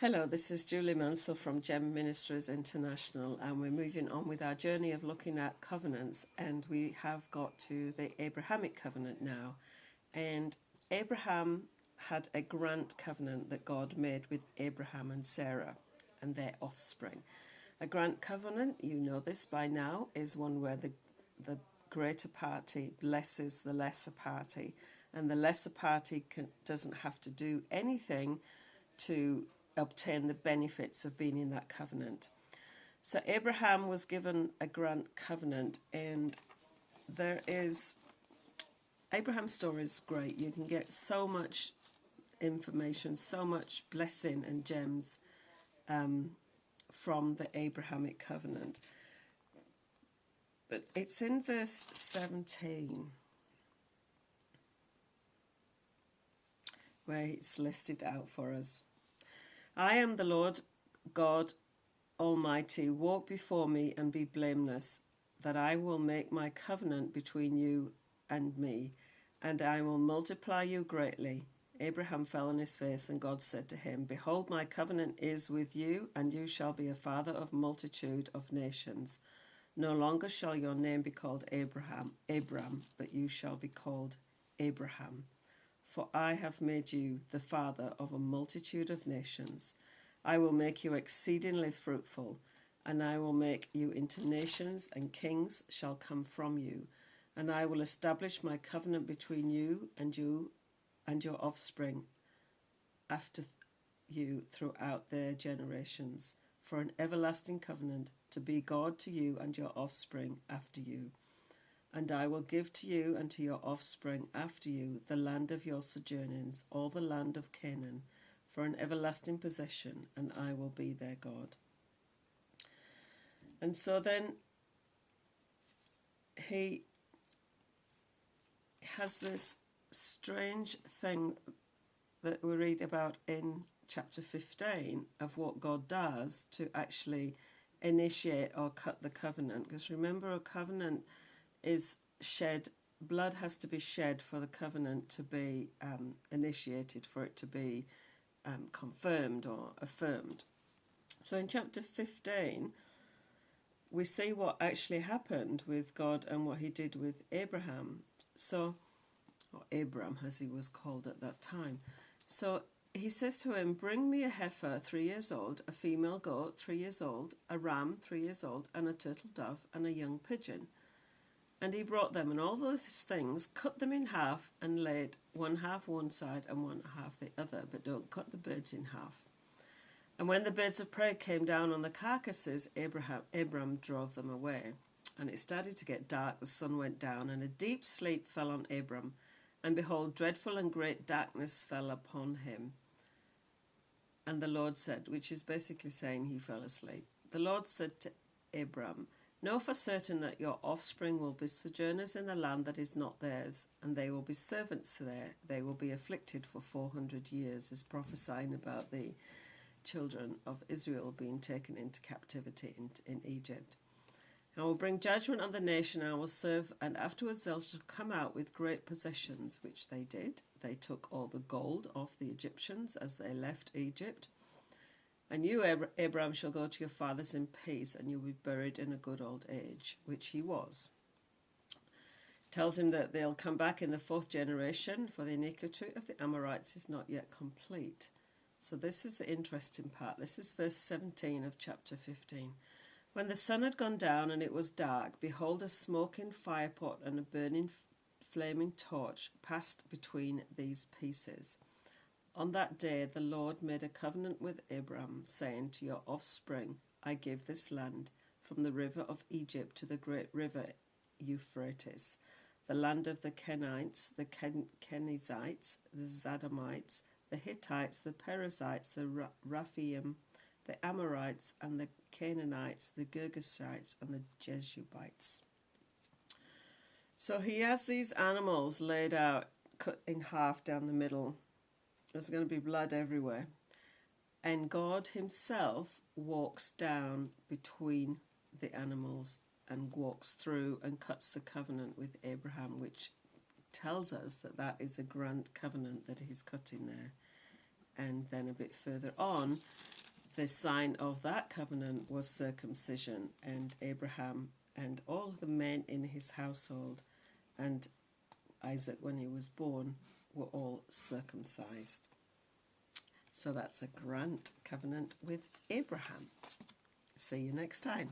Hello, this is Julie Mansell from Gem Ministries International, and we're moving on with our journey of looking at covenants, and we have got to the Abrahamic Covenant now. And Abraham had a grant covenant that God made with Abraham and Sarah and their offspring. A grant covenant, you know this by now, is one where the greater party blesses the lesser party, and the lesser party doesn't have to do anything to obtain the benefits of being in that covenant. So Abraham was given a grant covenant, and Abraham's story is great. You can get so much information, so much blessing and gems from the Abrahamic covenant. But it's in verse 17 where it's listed out for us. I am the Lord God Almighty. Walk before me and be blameless, that I will make my covenant between you and me, and I will multiply you greatly. Abraham fell on his face, and God said to him, Behold, my covenant is with you, and you shall be a father of multitude of nations. No longer shall your name be called Abram, but you shall be called Abraham. For I have made you the father of a multitude of nations. I will make you exceedingly fruitful, and I will make you into nations, and kings shall come from you. And I will establish my covenant between you and your offspring after you throughout their generations, for an everlasting covenant, to be God to you and your offspring after you. And I will give to you and to your offspring after you the land of your sojournings, all the land of Canaan, for an everlasting possession, and I will be their God. And so then he has this strange thing that we read about in chapter 15 of what God does to actually initiate or cut the covenant. Because remember, a covenant is shed, blood has to be shed for the covenant to be initiated, for it to be confirmed or affirmed. So in chapter 15, we see what actually happened with God and what he did with Abraham. So, or Abram as he was called at that time. So he says to him, Bring me a heifer 3 years old, a female goat 3 years old, a ram 3 years old, and a turtle dove, and a young pigeon. And he brought them, and all those things, cut them in half, and laid one half one side and one half the other, but don't cut the birds in half. And when the birds of prey came down on the carcasses, Abram drove them away. And it started to get dark, the sun went down, and a deep sleep fell on Abram. And behold, dreadful and great darkness fell upon him. And the Lord said, which is basically saying he fell asleep. The Lord said to Abram, Know for certain that your offspring will be sojourners in the land that is not theirs, and they will be servants there. They will be afflicted for 400 years, is prophesying about the children of Israel being taken into captivity in Egypt. I will bring judgment on the nation I will serve, and afterwards they shall come out with great possessions, which they did. They took all the gold off the Egyptians as they left Egypt. And you, Abraham, shall go to your fathers in peace, and you will be buried in a good old age, which he was. Tells him that they'll come back in the 4th generation, for the iniquity of the Amorites is not yet complete. So this is the interesting part. This is verse 17 of chapter 15. When the sun had gone down and it was dark, behold, a smoking firepot and a burning flaming torch passed between these pieces. On that day the Lord made a covenant with Abram, saying, To your offspring I give this land, from the river of Egypt to the great river Euphrates, the land of the Kenites, the Kenizzites, the Zadamites, the Hittites, the Perizzites, the Rephaim, the Amorites, and the Canaanites, the Girgashites, and the Jebusites. So he has these animals laid out, cut in half down the middle. There's going to be blood everywhere. And God himself walks down between the animals and walks through and cuts the covenant with Abraham, which tells us that that is a grand covenant that he's cutting there. And then a bit further on, the sign of that covenant was circumcision, and Abraham and all the men in his household and Isaac, when he was born, were all circumcised. So that's a grant covenant with Abraham. See you next time.